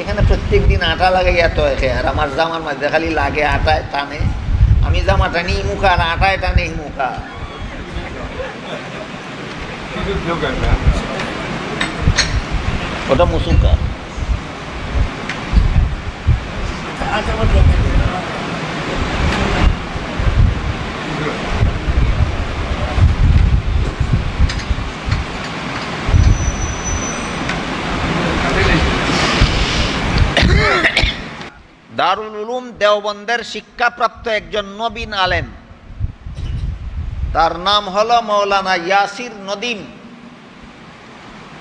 এখানে প্রত্যেক দিন আটা লাগাইয়া তো আর আমার জামার মধ্যে খালি লাগে আটায় টানে, আমি জামা টানি মুখা আর আটায় টানে মুখা। ওটা মুসুকা। দারুল উলুম দেওবন্দের শিক্ষাপ্রাপ্ত একজন নবীন আলেম, তার নাম হলো মৌলানা ইয়াসির নদীম।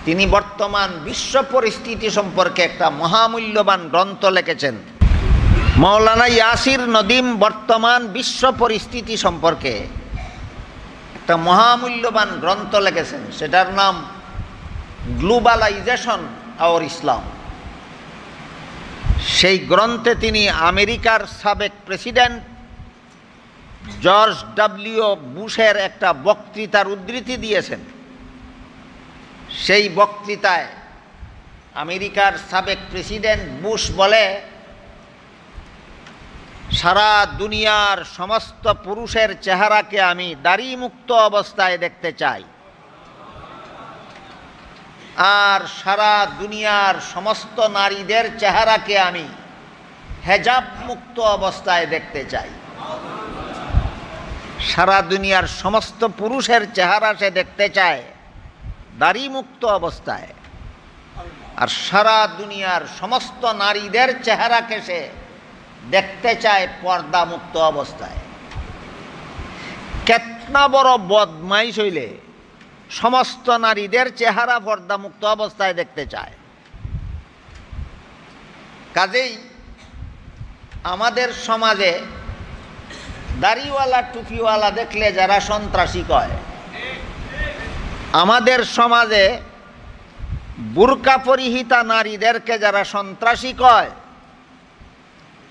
তিনি বর্তমান বিশ্ব পরিস্থিতি সম্পর্কে একটা মহামূল্যবান গ্রন্থ লিখেছেন। মৌলানা ইয়াসির নদীম বর্তমান বিশ্ব পরিস্থিতি সম্পর্কে একটা মহামূল্যবান গ্রন্থ লিখেছেন, সেটার নাম গ্লোবালাইজেশন আওয়ার ইসলাম। সেই গ্রন্থে তিনি আমেরিকার সাবেক প্রেসিডেন্ট জর্জ ডব্লিউ বুশের একটা বক্তৃতার উদ্ধৃতি দিয়েছেন। সেই বক্তৃতায় আমেরিকার সাবেক প্রেসিডেন্ট বুশ বলে, সারা দুনিয়ার সমস্ত পুরুষের চেহারাকে আমি দাড়ি মুক্ত অবস্থায় দেখতে চাই, আর সারা দুনিয়ার সমস্ত নারীদের চেহারাকে আমি হেজাব মুক্ত অবস্থায় দেখতে চাই। সারা দুনিয়ার সমস্ত পুরুষের চেহারা সে দেখতে চায় দাড়ি মুক্ত অবস্থায়, আর সারা দুনিয়ার সমস্ত নারীদের চেহারাকে সে দেখতে চায় পর্দা মুক্ত অবস্থায়। কেতনা বড় বদমাইশ হইলে সমস্ত নারীদের চেহারা পর্দা মুক্ত অবস্থায় দেখতে চায়। কাজেই আমাদের সমাজে দাড়িওয়ালা টুপিওয়ালা দেখলে যারা সন্ত্রাসী কয়, আমাদের সমাজে বুরকা পরিহিতা নারীদেরকে যারা সন্ত্রাসী কয়,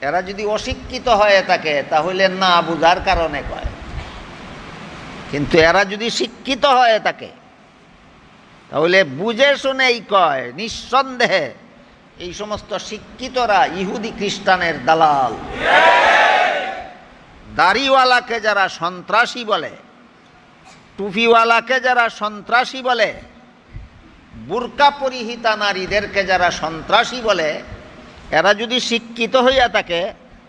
এরা যদি অশিক্ষিত হয়ে থাকে তাহলে না বুঝার কারণে কয়, কিন্তু এরা যদি শিক্ষিত হয়ে থাকে তাহলে বুঝে শুনেই কয়। নিঃসন্দেহে এই সমস্ত শিক্ষিতরা ইহুদি খ্রিস্টানের দালাল। দাড়িওয়ালাকে যারা সন্ত্রাসী বলে, টুপিওয়ালাকে যারা সন্ত্রাসী বলে, বুরকা পরিহিতা নারীদেরকে যারা সন্ত্রাসী বলে, এরা যদি শিক্ষিত হইয়া থাকে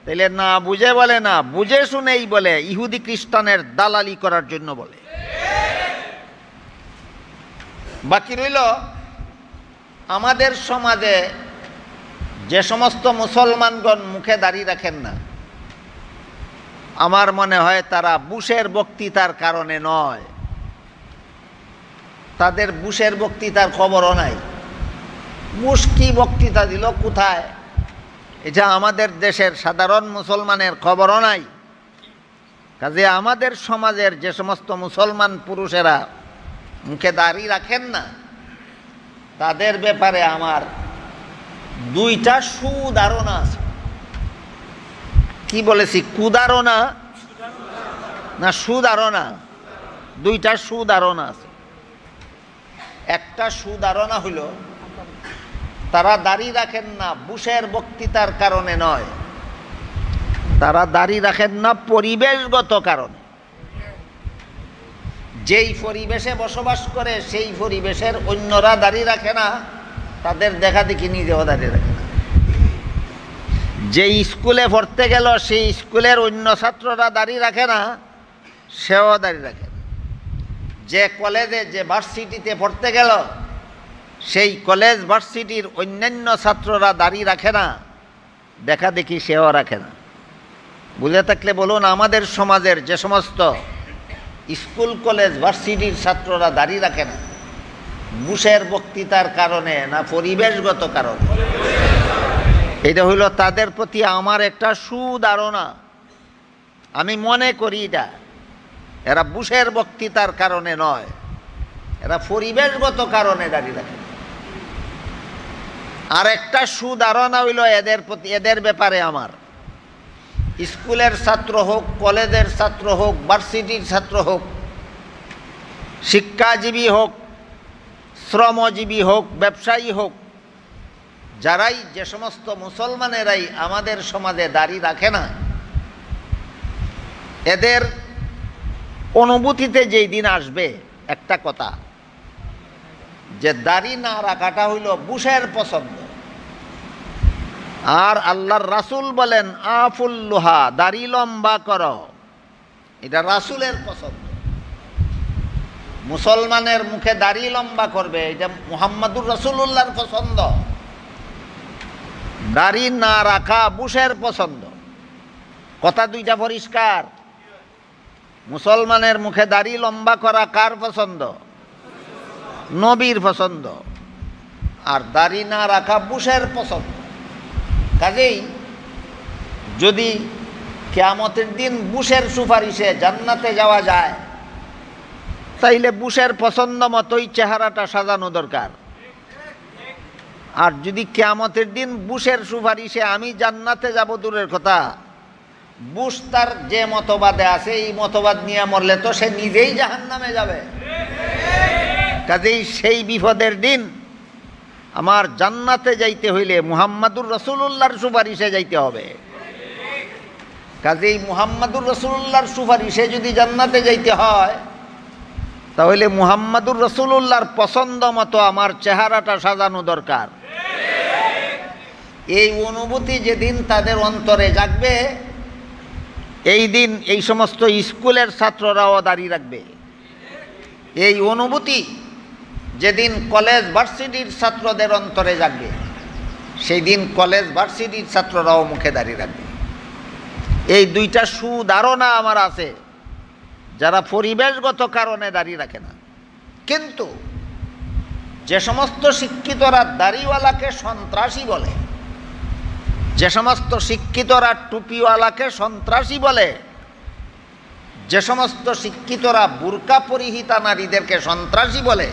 তাহলে না বুঝে বলে না, বুঝে শুনেই বলে, ইহুদি খ্রিস্টানের দালালি করার জন্য বলে। বাকি রইল আমাদের সমাজে যে সমস্ত মুসলমানগণ মুখে দাড়ি রাখেন না, আমার মনে হয় তারা বুশের বক্তৃতার কারণে নয়, তাদের বুশের বক্তৃতার খবরও নাই। বুশ কি বক্তৃতা দিল কোথায়, এটা আমাদের দেশের সাধারণ মুসলমানের খবরও নাই। কাজে আমাদের সমাজের যে সমস্ত মুসলমান পুরুষেরা মুখে দাড়ি রাখেন না, তাদের ব্যাপারে আমার দুইটা সুধারণা আছে। কি বলেছি, কুধারণা না সুধারণা? দুইটা সুধারণা আছে। একটা সুধারণা হইল তারা দাড়ি রাখেন না বুশের বক্তৃতার কারণে নয়, তারা দাড়ি রাখেন না পরিবেশগত কারণে। যেই পরিবেশে বসবাস করে সেই পরিবেশের অন্যরা দাড়ি রাখে না, তাদের দেখা দেখি নিজেও দাড়ি রাখে না। যে স্কুলে পড়তে গেল সেই স্কুলের অন্য ছাত্ররা দাড়ি রাখে না, সেও দাড়ি রাখে না। যে কলেজে যে ভার্সিটিতে পড়তে গেল সেই কলেজ ভার্সিটির অন্যান্য ছাত্ররা দাড়ি রাখে না, দেখা দেখি সেও রাখে না। বুঝে থাকলে বলুন, আমাদের সমাজের যে সমস্ত স্কুল কলেজ ভার্সিটির ছাত্ররা দাড়ি রাখে না, বুশের বক্তৃতার কারণে না পরিবেশগত কারণে? এটা হইল তাদের প্রতি আমার একটা সুধারণা। আমি মনে করি এটা এরা বুশের বক্তৃতার কারণে নয়, এরা পরিবেশগত কারণে দাড়ি রাখে। আর একটা সুধারণা হইল এদের প্রতি, এদের ব্যাপারে আমার, স্কুলের ছাত্র হোক, কলেজের ছাত্র হোক, ভার্সিটির ছাত্র হোক, শিক্ষাজীবী হোক, শ্রমজীবী হোক, ব্যবসায়ী হোক, যারাই যে সমস্ত মুসলমানেরাই আমাদের সমাজে দাড়ি রাখে না, এদের অনুভূতিতে যেই দিন আসবে একটা কথা, যে দাড়ি না রাখাটা হইল বুশের পছন্দ। আর আল্লাহর রাসূল বলেন আফুল্লুহা, দাড়ি লম্বা করো, এটা রাসূলের পছন্দ। মুসলমানের মুখে দাড়ি লম্বা করবে, এটা মুহাম্মাদুর রাসূলুল্লাহর পছন্দ। দাড়ি না রাখা বুশের পছন্দ। কথা দুইটা পরিষ্কার। মুসলমানের মুখে দাড়ি লম্বা করা কার পছন্দ? নবীর পছন্দ। আর দাড়ি না রাখা বুশের পছন্দ। কাজেই যদি কিয়ামতের দিন বুশের সুপারিশে জান্নাতে যাওয়া যায়, তাইলে বুশের পছন্দ মতোই চেহারাটা সাজানো দরকার। আর যদি কিয়ামতের দিন বুশের সুপারিশে আমি জান্নাতে যাব দূরের কথা, বুশ তার যে মতবাদে আছে এই মতবাদ নিয়ে মরলে তো সে নিজেই জাহান্নামে যাবে। কাজেই সেই বিপদের দিন আমার জান্নাতে যাইতে হইলে মুহাম্মাদুর রাসূলুল্লাহর সুপারিশে যাইতে হবে। কাজেই মুহাম্মাদুর রাসূলুল্লাহর সুপারিশে যদি জান্নাতে যাইতে হয়, তাহলে মুহাম্মাদুর রাসূলুল্লাহর পছন্দ মতো আমার চেহারাটা সাজানো দরকার। এই অনুভূতি যেদিন তাদের অন্তরে জাগবে, এই দিন এই সমস্ত স্কুলের ছাত্ররাও দাড়ি রাখবে। এই অনুভূতি যেদিন কলেজ ভার্সিটির ছাত্রদের অন্তরে জাগবে, সেই দিন কলেজ ভার্সিটির ছাত্ররাও মুখে দাড়ি রাখবে। এই দুইটা সুধারণা আমার আছে যারা পরিবেশগত কারণে দাড়ি রাখে না। কিন্তু যে সমস্ত শিক্ষিতরা দাড়িওয়ালাকে সন্ত্রাসী বলে, যে সমস্ত শিক্ষিতরা টুপিওয়ালাকে সন্ত্রাসী বলে, যে সমস্ত শিক্ষিতরা বুরকা পরিহিতা নারীদেরকে সন্ত্রাসী বলে,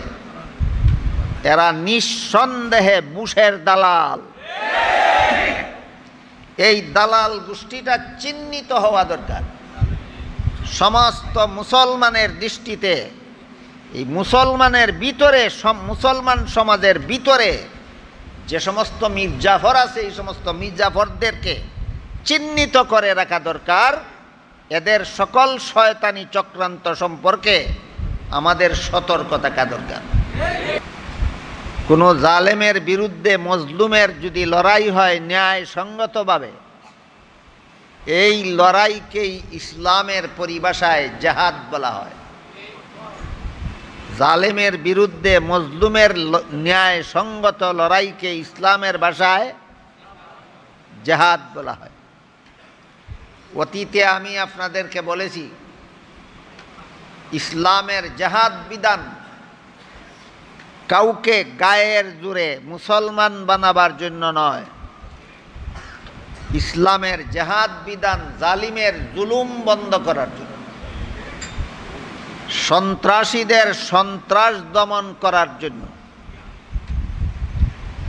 এরা নিঃসন্দেহে বুশের দালাল। এই দালাল গোষ্ঠীটা চিহ্নিত হওয়া দরকার। সমস্ত মুসলমানের দৃষ্টিতে এই মুসলমানের ভিতরে, মুসলমান সমাজের ভিতরে যে সমস্ত মির্জাফর আছে, এই সমস্ত মির্জাফরদেরকে চিহ্নিত করে রাখা দরকার। এদের সকল শয়তানি চক্রান্ত সম্পর্কে আমাদের সতর্ক থাকা দরকার। কোনো জালেমের বিরুদ্ধে মজলুমের যদি লড়াই হয় ন্যায়সঙ্গতভাবে, এই লড়াইকেই ইসলামের পরিভাষায় জিহাদ বলা হয়। জালেমের বিরুদ্ধে মজলুমের ন্যায়সঙ্গত লড়াইকে ইসলামের ভাষায় জিহাদ বলা হয়। অতীতে আমি আপনাদেরকে বলেছি, ইসলামের জিহাদ বিধান কাউকে গায়ের জোরে মুসলমান বানাবার জন্য নয়। ইসলামের জিহাদ বিধান জালিমের জুলুম বন্ধ করার জন্য, সন্ত্রাসীদের সন্ত্রাস দমন করার জন্য।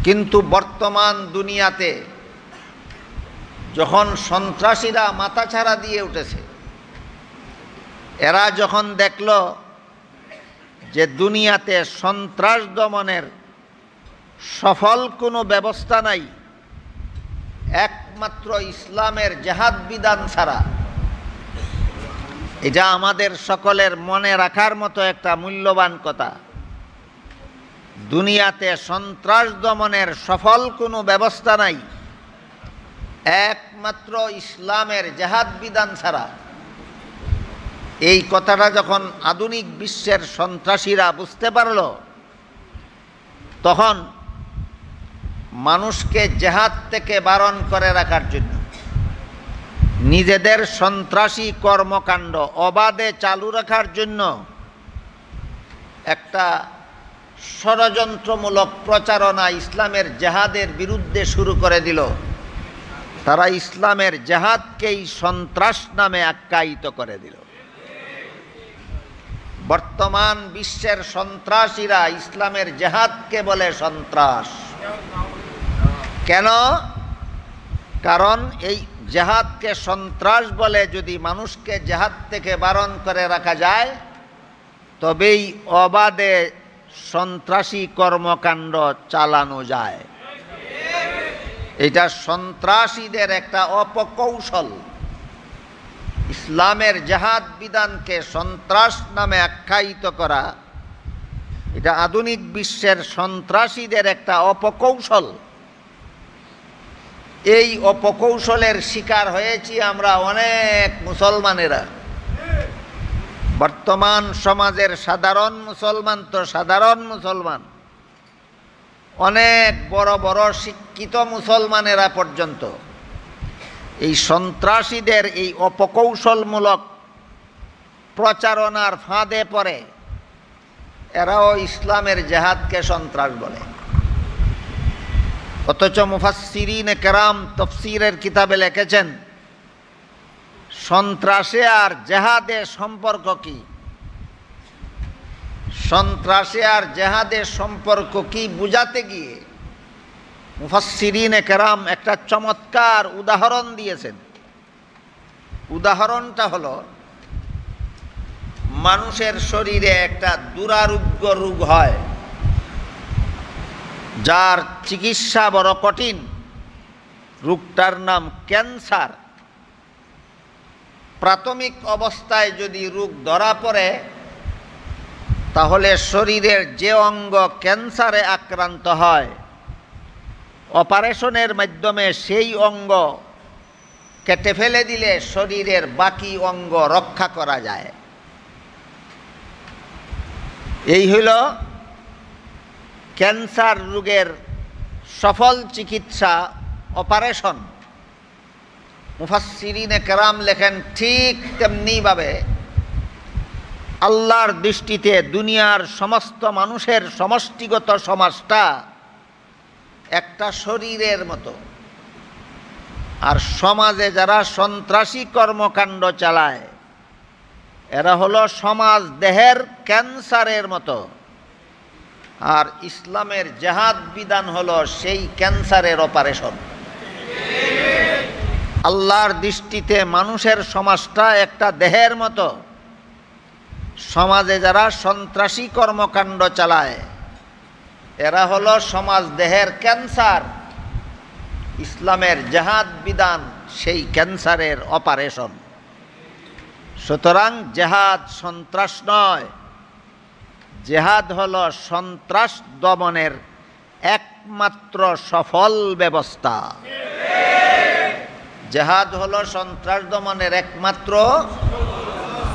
কিন্তু বর্তমান দুনিয়াতে যখন সন্ত্রাসীরা মাথাছাড়া দিয়ে উঠেছে, এরা যখন দেখল যে দুনিয়াতে সন্ত্রাস দমনের সফল কোনো ব্যবস্থা নাই, একমাত্র ইসলামের জিহাদ বিধান ছাড়া, এটা আমাদের সকলের মনে রাখার মতো একটা মূল্যবান কথা। দুনিয়াতে সন্ত্রাস দমনের সফল কোনো ব্যবস্থা নাই, একমাত্র ইসলামের জিহাদ বিধান ছাড়া। এই কথাটা যখন আধুনিক বিশ্বের সন্ত্রাসীরা বুঝতে পারল, তখন মানুষকে জিহাদ থেকে বারণ করে রাখার জন্য, নিজেদের সন্ত্রাসী কর্মকাণ্ড অবাধে চালু রাখার জন্য একটা ষড়যন্ত্রমূলক প্রচারণা ইসলামের জিহাদের বিরুদ্ধে শুরু করে দিল। তারা ইসলামের জিহাদকেই সন্ত্রাস নামে আখ্যায়িত করে দিল। বর্তমান বিশ্বের সন্ত্রাসীরা ইসলামের জিহাদকে বলে সন্ত্রাস। কেন? কারণ এই জিহাদকে সন্ত্রাস বলে যদি মানুষকে জিহাদ থেকে বারণ করে রাখা যায়, তবেই অবাধে সন্ত্রাসী কর্মকাণ্ড চালানো যায়। এটা সন্ত্রাসীদের একটা অপকৌশল। ইসলামের জেহাদ বিধানকে সন্ত্রাস নামে আখ্যায়িত করা, এটা আধুনিক বিশ্বের সন্ত্রাসীদের একটা অপকৌশল। এই অপকৌশলের শিকার হয়েছি আমরা অনেক মুসলমানেরা। বর্তমান সমাজের সাধারণ মুসলমান তো সাধারণ মুসলমান, অনেক বড় বড় শিক্ষিত মুসলমানেরা পর্যন্ত এই সন্ত্রাসীদের এই অপকৌশলমূলক প্রচারণার ফাঁদে পড়ে এরাও ইসলামের জেহাদকে সন্ত্রাস বলে। অথচ মুফাসসিরিনে কেরাম তাফসীরের কিতাবে লিখেছেন, সন্ত্রাসে আর জেহাদে সম্পর্ক কি? সন্ত্রাসে আর জেহাদের সম্পর্ক কি বুঝাতে গিয়ে মুফাসসিরিনে কেরাম একটা চমৎকার উদাহরণ দিয়েছেন। উদাহরণটা হলো, মানুষের শরীরে একটা দুরারোগ্য রোগ হয়, যার চিকিৎসা বড় কঠিন। রোগটার নাম ক্যান্সার। প্রাথমিক অবস্থায় যদি রোগ ধরা পড়ে, তাহলে শরীরের যে অঙ্গ ক্যান্সারে আক্রান্ত হয়, অপারেশনের মাধ্যমে সেই অঙ্গ কেটে ফেলে দিলে শরীরের বাকি অঙ্গ রক্ষা করা যায়। এই হইল ক্যান্সার রোগের সফল চিকিৎসা, অপারেশন। মুফাসসিরিনে কেরাম লেখেন, ঠিক তেমনিভাবে আল্লাহর দৃষ্টিতে দুনিয়ার সমস্ত মানুষের সমষ্টিগত সমাজটা একটা শরীরের মতো। আর সমাজে যারা সন্ত্রাসী কর্মকাণ্ড চালায়, এরা হলো সমাজ দেহের ক্যান্সারের মতো। আর ইসলামের জেহাদ বিধান হলো সেই ক্যান্সারের অপারেশন। আল্লাহর দৃষ্টিতে মানুষের সমাজটা একটা দেহের মতো। সমাজে যারা সন্ত্রাসী কর্মকাণ্ড চালায়, এরা হলো সমাজ দেহের ক্যান্সার। ইসলামের জেহাদ বিধান সেই ক্যান্সারের অপারেশন। সুতরাং জেহাদ সন্ত্রাস নয়, জেহাদ হলো সন্ত্রাস দমনের একমাত্র সফল ব্যবস্থা। জেহাদ হলো সন্ত্রাস দমনের একমাত্র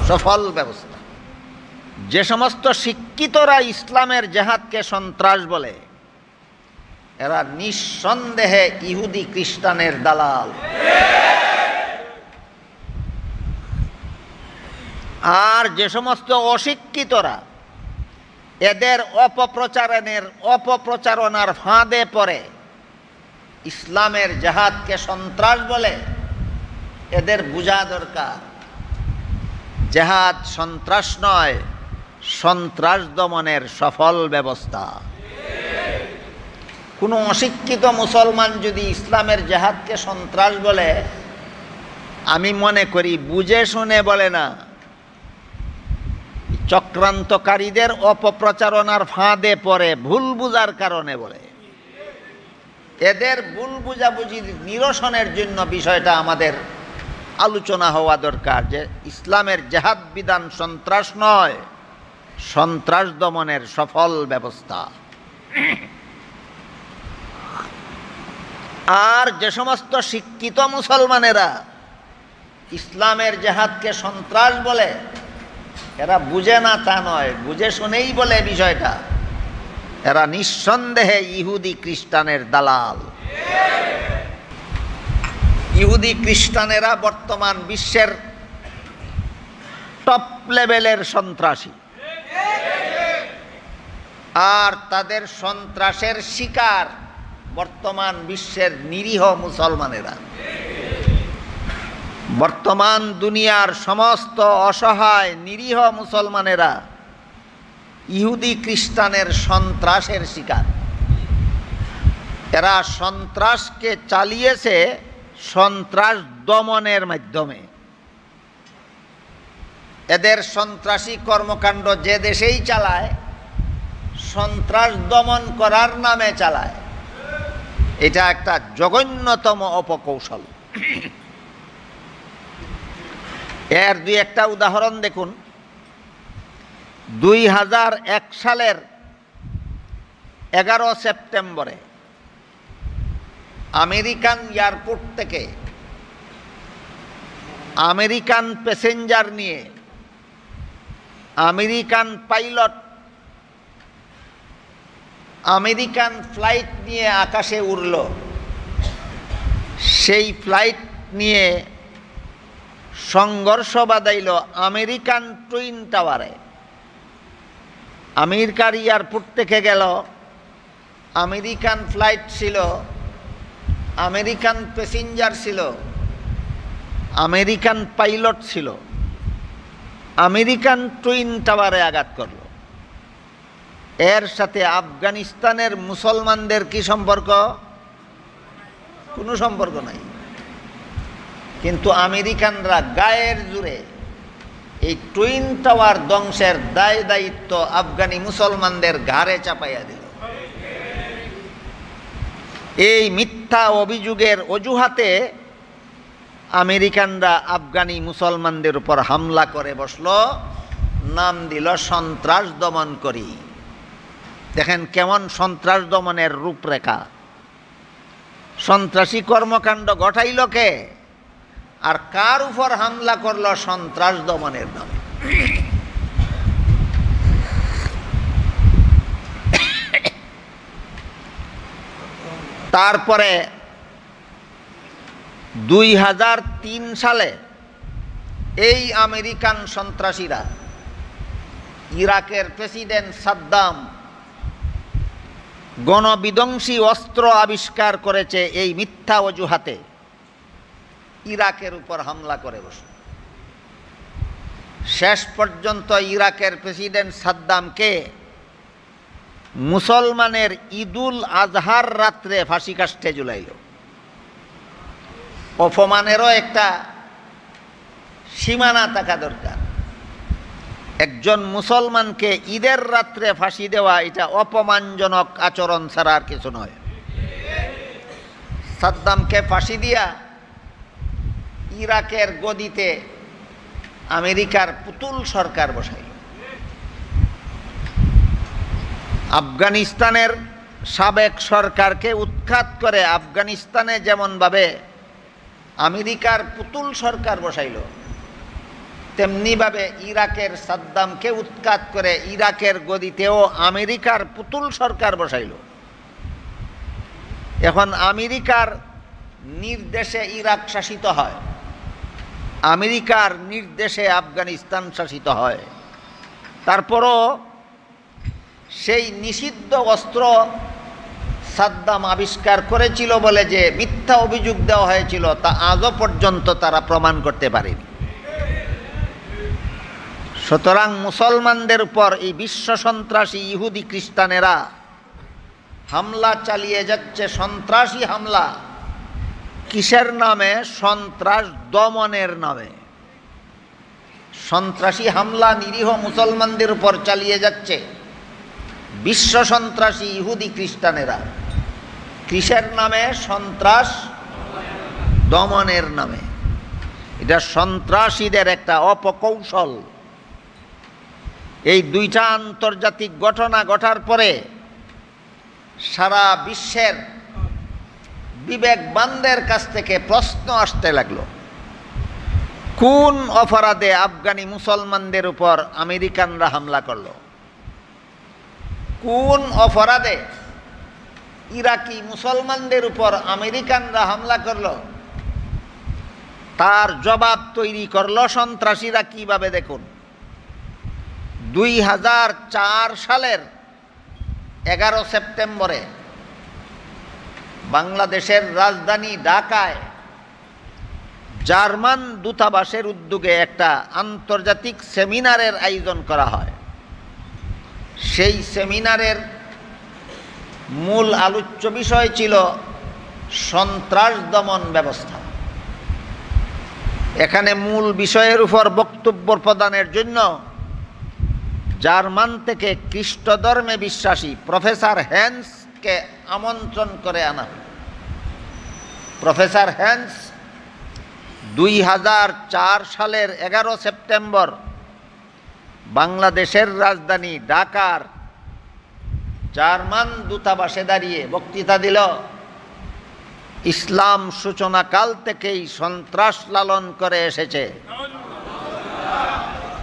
সফল ব্যবস্থা। যে সমস্ত শিক্ষিতরা ইসলামের জেহাদকে সন্ত্রাস বলে, এরা নিঃসন্দেহে ইহুদি খ্রিস্টানের দালাল। আর যে সমস্ত অশিক্ষিতরা এদের অপপ্রচারণার ফাঁদে পড়ে ইসলামের জেহাদকে সন্ত্রাস বলে, এদের বোঝা দরকার জেহাদ সন্ত্রাস নয়, সন্ত্রাস দমনের সফল ব্যবস্থা। কোনো অশিক্ষিত মুসলমান যদি ইসলামের জেহাদকে সন্ত্রাস বলে, আমি মনে করি বুঝে শুনে বলে না, চক্রান্তকারীদের অপপ্রচারণার ফাঁদে পড়ে ভুল বুঝার কারণে বলে। এদের ভুল বুঝাবুঝির নিরসনের জন্য বিষয়টা আমাদের আলোচনা হওয়া দরকার, যে ইসলামের জেহাদ বিধান সন্ত্রাস নয়, সন্ত্রাস দমনের সফল ব্যবস্থা। আর যে সমস্ত শিক্ষিত মুসলমানেরা ইসলামের জেহাদকে সন্ত্রাস বলে, এরা বুঝে না তা নয়, বুঝে শুনেই বলে বিষয়টা। এরা নিঃসন্দেহে ইহুদি খ্রিস্টানের দালাল। ইহুদি খ্রিস্টানেরা বর্তমান বিশ্বের টপ লেভেলের সন্ত্রাসী। আর তাদের সন্ত্রাসের শিকার বর্তমান বিশ্বের নিরীহ মুসলমানেরা। বর্তমান দুনিয়ার সমস্ত অসহায় নিরীহ মুসলমানেরা ইহুদি খ্রিস্টানের সন্ত্রাসের শিকার। এরা সন্ত্রাসকে চালিয়েছে সন্ত্রাস দমনের মাধ্যমে। এদের সন্ত্রাসী কর্মকাণ্ড যে দেশেই চালায়, সন্ত্রাস দমন করার নামে চালায়। এটা একটা জঘন্যতম অপকৌশল। এর দুই একটা উদাহরণ দেখুন। 2001 সালের 11 সেপ্টেম্বরে আমেরিকান এয়ারপোর্ট থেকে আমেরিকান প্যাসেঞ্জার নিয়ে আমেরিকান পাইলট আমেরিকান ফ্লাইট নিয়ে আকাশে উড়ল। সেই ফ্লাইট নিয়ে সংঘর্ষ বাধাইল আমেরিকান টুইন টাওয়ারে। আমেরিকার এয়ারপোর্ট থেকে গেল, আমেরিকান ফ্লাইট ছিল, আমেরিকান প্যাসেঞ্জার ছিল, আমেরিকান পাইলট ছিল, আমেরিকান টুইন টাওয়ারে আঘাত করল। এর সাথে আফগানিস্তানের মুসলমানদের কি সম্পর্ক? কোনো সম্পর্ক নাই। কিন্তু আমেরিকানরা গায়ের জোরে এই টুইন টাওয়ার ধ্বংসের দায় দায়িত্ব আফগানি মুসলমানদের ঘাড়ে চাপাইয়া দিল। এই মিথ্যা অভিযোগের অজুহাতে আমেরিকানরা আফগানি মুসলমানদের উপর হামলা করে বসল, নাম দিল সন্ত্রাস দমনকারী। দেখেন কেমন সন্ত্রাস দমনের রূপরেখা। সন্ত্রাসী কর্মকাণ্ড ঘটাইল কে, আর কার উপর হামলা করল? সন্ত্রাস দমনের নামে। তারপরে 2003 সালে এই আমেরিকান সন্ত্রাসীরা ইরাকের প্রেসিডেন্ট সাদ্দাম গণবিধ্বংসী অস্ত্র আবিষ্কার করেছে এই মিথ্যা অজুহাতে ইরাকের উপর হামলা করে বসে। শেষ পর্যন্ত ইরাকের প্রেসিডেন্ট সাদ্দামকে মুসলমানের ঈদুল আজহার রাত্রে ফাঁসি কাষ্ঠে ঝুলাইল। অপমানেরও একটা সীমানা থাকা দরকার। একজন মুসলমানকে ঈদের রাত্রে ফাঁসি দেওয়া এটা অপমানজনক আচরণ ছাড়া আর কিছু নয়। সাদ্দামকে ফাঁসি দিয়া ইরাকের গদিতে আমেরিকার পুতুল সরকার বসাইল। আফগানিস্তানের সাবেক সরকারকে উৎখাত করে আফগানিস্তানে যেমনভাবে আমেরিকার পুতুল সরকার বসাইল, তেমনিভাবে ইরাকের সাদ্দামকে উৎখাত করে ইরাকের গদিতেও আমেরিকার পুতুল সরকার বসাইল। এখন আমেরিকার নির্দেশে ইরাক শাসিত হয়, আমেরিকার নির্দেশে আফগানিস্তান শাসিত হয়। তারপরও সেই নিষিদ্ধ অস্ত্র সাদ্দাম আবিষ্কার করেছিল বলে যে মিথ্যা অভিযোগ দেওয়া হয়েছিল তা আজও পর্যন্ত তারা প্রমাণ করতে পারেনি। সুতরাং মুসলমানদের উপর এই বিশ্ব সন্ত্রাসী ইহুদি খ্রিস্টানেরা হামলা চালিয়ে যাচ্ছে, সন্ত্রাসী হামলা। কিসের নামে? সন্ত্রাস দমনের নামে। সন্ত্রাসী হামলা নিরীহ মুসলমানদের উপর চালিয়ে যাচ্ছে বিশ্ব সন্ত্রাসী ইহুদি খ্রিস্টানেরা। কিসের নামে? সন্ত্রাস দমনের নামে। এটা সন্ত্রাসীদের একটা অপকৌশল। এই দুইটা আন্তর্জাতিক ঘটনা ঘটার পরে সারা বিশ্বের বিবেকবানদের কাছ থেকে প্রশ্ন আসতে লাগলো, কোন অপরাধে আফগানি মুসলমানদের উপর আমেরিকানরা হামলা করলো? কোন অপরাধে ইরাকি মুসলমানদের উপর আমেরিকানরা হামলা করলো? তার জবাব তৈরি করলো সন্ত্রাসীরা। কিভাবে? দেখুন, 2004 সালের 11 সেপ্টেম্বরে বাংলাদেশের রাজধানী ঢাকায় জার্মান দূতাবাসের উদ্যোগে একটা আন্তর্জাতিক সেমিনারের আয়োজন করা হয়। সেই সেমিনারের মূল আলোচ্য বিষয় ছিল সন্ত্রাস দমন ব্যবস্থা। এখানে মূল বিষয়ের উপর বক্তব্য প্রদানের জন্য জার্মান থেকে খ্রিস্ট ধর্মে বিশ্বাসী প্রফেসর হ্যান্সকে আমন্ত্রণ করে আনা হয়। প্রফেসর হ্যান্স 2004 সালের 11 সেপ্টেম্বর বাংলাদেশের রাজধানী ঢাকার জার্মান দূতাবাসে দাঁড়িয়ে বক্তৃতা দিল। ইসলাম সূচনাকাল থেকেই সন্ত্রাস লালন করে এসেছে।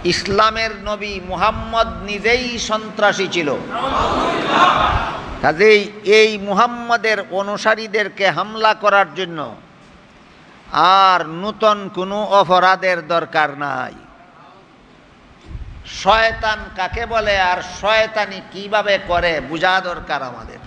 ইসলামের নবী মুহাম্মদ নিজেই সন্ত্রাসী ছিল। কাজেই এই মুহাম্মদের অনুসারীদেরকে হামলা করার জন্য আর নূতন কোনো অপরাধের দরকার নাই। শয়তান কাকে বলে আর শয়তানি কিভাবে করে বোঝা দরকার আমাদের।